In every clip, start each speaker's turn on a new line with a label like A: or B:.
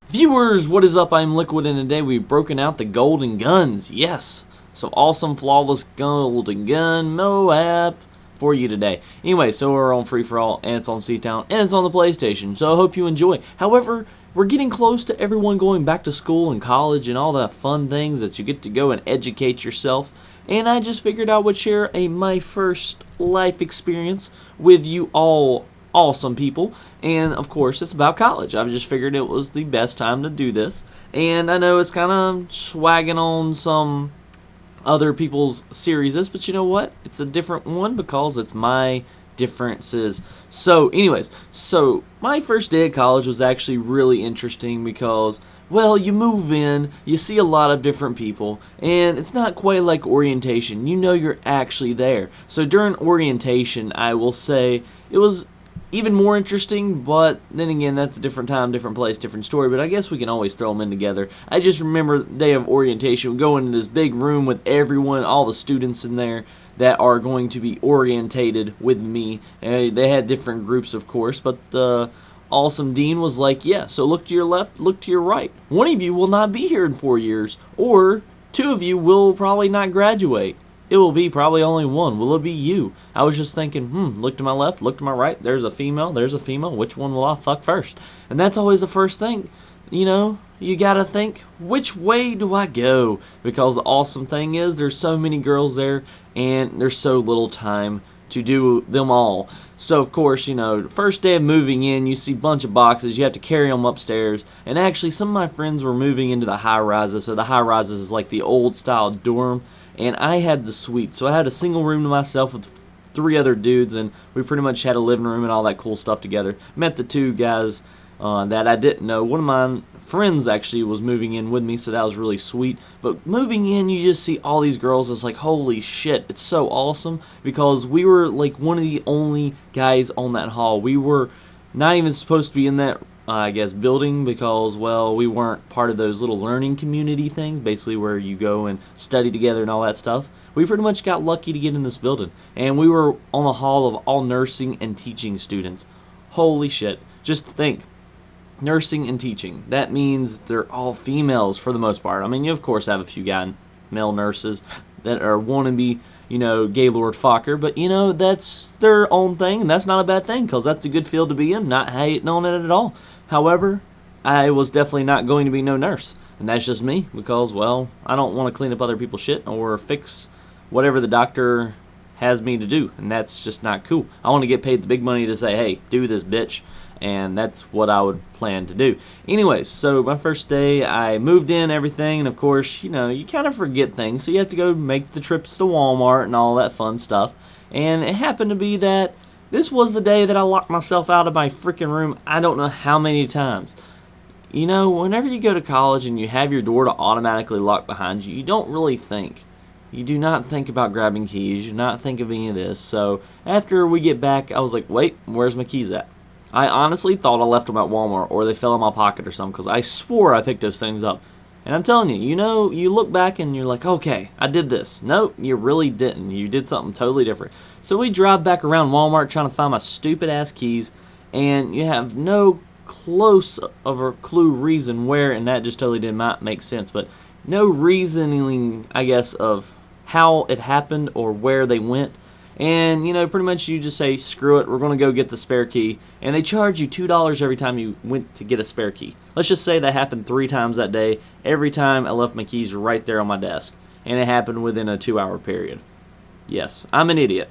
A: Viewers, what is up? I'm Liquid, and today we've broken out the golden guns. Yes, so awesome, flawless golden gun Moab for you today. Anyway, so we're on Free For All, and it's on C-Town, and it's on the PlayStation, so I hope you enjoy. However, we're getting close to everyone going back to school and college and all the fun things that you get to go and educate yourself. And I just figured I would share my first life experience with you all awesome people, and of course it's about college. I just figured it was the best time to do this, and I know it's kind of swagging on some other people's series, but you know what, it's a different one because it's my differences. So anyways, so my first day at college was actually really interesting because, well, you move in, you see a lot of different people, and it's not quite like orientation. You know you're actually there. So during orientation, I will say it was even more interesting, but then again, that's a different time, different place, different story, but I guess we can always throw them in together. I just remember the day of orientation, we go into this big room with everyone, all the students in there that are going to be orientated with me. They had different groups, of course, but the awesome dean was like, yeah, so look to your left, look to your right. One of you will not be here in 4 years, or two of you will probably not graduate. It will be probably only one. Will it be you? I was just thinking, look to my left, look to my right. There's a female, there's a female. Which one will I fuck first? And that's always the first thing. You know, you gotta think, which way do I go? Because the awesome thing is there's so many girls there and there's so little time to do them all. So, of course, you know, first day of moving in, you see a bunch of boxes. You have to carry them upstairs. And actually, some of my friends were moving into the high-rises. So the high-rises is like the old-style dorm. And I had the suite, so I had a single room to myself with 3 other dudes, and we pretty much had a living room and all that cool stuff together. Met the 2 guys that I didn't know. One of my friends actually was moving in with me, so that was really sweet. But moving in, you just see all these girls. It's like, holy shit, it's so awesome, because we were like one of the only guys on that hall. We were not even supposed to be in that I guess building because, well, we weren't part of those little learning community things, basically where you go and study together and all that stuff. We pretty much got lucky to get in this building, and we were on the hall of all nursing and teaching students. Holy shit, just think, nursing and teaching, that means they're all females for the most part. I mean, you of course have a few male nurses that are wannabe, you know, Gaylord Fokker, but you know, that's their own thing, and that's not a bad thing, because that's a good field to be in, not hating on it at all. However, I was definitely not going to be no nurse, and that's just me, because, well, I don't want to clean up other people's shit or fix whatever the doctor has me to do, and that's just not cool. I want to get paid the big money to say, hey, do this, bitch, and that's what I would plan to do. Anyways, so my first day, I moved in, everything, and of course, you know, you kind of forget things, so you have to go make the trips to Walmart and all that fun stuff, and it happened to be that this was the day that I locked myself out of my freaking room I don't know how many times. You know, whenever you go to college and you have your door to automatically lock behind you, you don't really think. You do not think about grabbing keys. You do not think of any of this. So after we get back, I was like, wait, where's my keys at? I honestly thought I left them at Walmart or they fell in my pocket or something, because I swore I picked those things up. And I'm telling you, you know, you look back and you're like, okay, I did this. Nope, you really didn't. You did something totally different. So we drive back around Walmart trying to find my stupid ass keys, and you have no close of a clue reason where, and that just totally did not make sense, but no reasoning, I guess, of how it happened or where they went. And, you know, pretty much you just say, screw it, we're going to go get the spare key. And they charge you $2 every time you went to get a spare key. Let's just say that happened 3 times that day. Every time I left my keys right there on my desk. And it happened within a 2-hour period. Yes, I'm an idiot.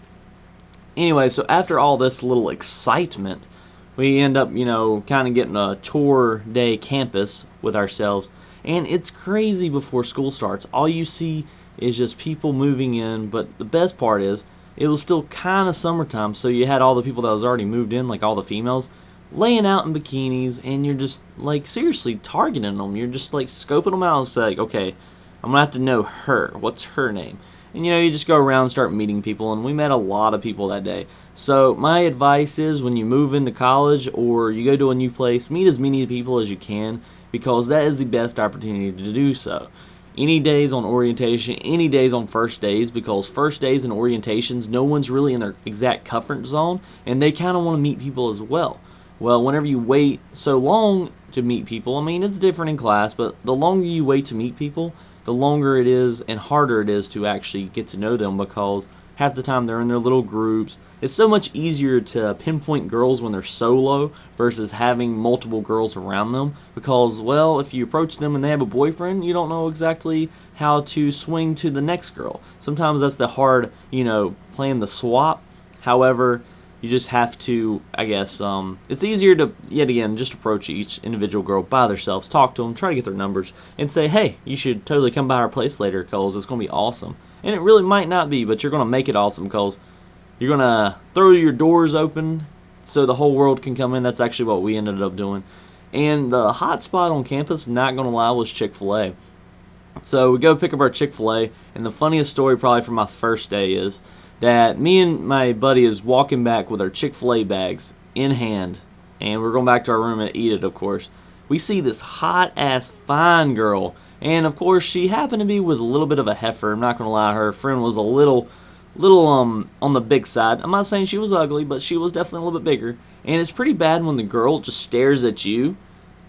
A: Anyway, so after all this little excitement, we end up, you know, kind of getting a tour day campus with ourselves. And it's crazy before school starts. All you see is just people moving in. But the best part is, it was still kind of summertime, so you had all the people that was already moved in, like all the females, laying out in bikinis, and you're just, like, seriously targeting them. You're just, like, scoping them out and say, like, okay, I'm going to have to know her. What's her name? And you just go around and start meeting people, and we met a lot of people that day. So my advice is, when you move into college or you go to a new place, meet as many people as you can, because that is the best opportunity to do so. Any days on orientation, any days on first days, because first days and orientations, no one's really in their exact comfort zone, and they kind of want to meet people as well. Well, whenever you wait so long to meet people, I mean, it's different in class, but the longer you wait to meet people, the longer it is and harder it is to actually get to know them, because half the time they're in their little groups. It's so much easier to pinpoint girls when they're solo versus having multiple girls around them, because, well, if you approach them and they have a boyfriend, you don't know exactly how to swing to the next girl. Sometimes that's the hard, playing the swap. However, you just have to, I guess, it's easier to, yet again, just approach each individual girl by themselves, talk to them, try to get their numbers, and say, hey, you should totally come by our place later, because it's going to be awesome. And it really might not be, but you're going to make it awesome, because you're going to throw your doors open so the whole world can come in. That's actually what we ended up doing. And the hot spot on campus, not going to lie, was Chick-fil-A. So we go pick up our Chick-fil-A, and the funniest story probably from my first day is that me and my buddy is walking back with our Chick-fil-A bags in hand, and we're going back to our room and eat it, of course. We see this hot-ass fine girl, and of course she happened to be with a little bit of a heifer. I'm not going to lie, her friend was a little on the big side. I'm not saying she was ugly, but she was definitely a little bit bigger. And it's pretty bad when the girl just stares at you,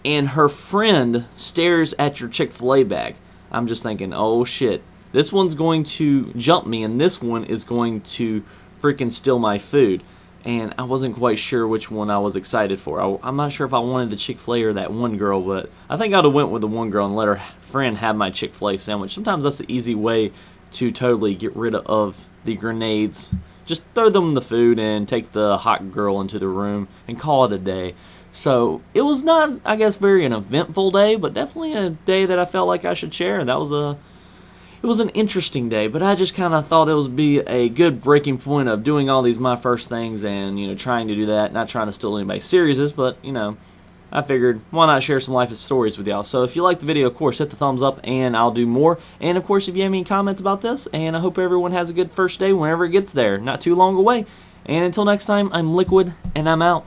A: and her friend stares at your Chick-fil-A bag. I'm just thinking, oh shit. This one's going to jump me, and this one is going to freaking steal my food. And I wasn't quite sure which one I was excited for. I'm not sure if I wanted the Chick-fil-A or that one girl, but I think I'd have went with the one girl and let her friend have my Chick-fil-A sandwich. Sometimes that's the easy way to totally get rid of the grenades. Just throw them in the food and take the hot girl into the room and call it a day. So it was not, I guess, very an eventful day, but definitely a day that I felt like I should share. It was an interesting day, but I just kind of thought it would be a good breaking point of doing all these my first things and, trying to do that. Not trying to steal anybody's seriousness, but, I figured, why not share some life stories with y'all? So if you liked the video, of course, hit the thumbs up, and I'll do more. And, of course, if you have any comments about this, and I hope everyone has a good first day whenever it gets there. Not too long away. And until next time, I'm Liquid, and I'm out.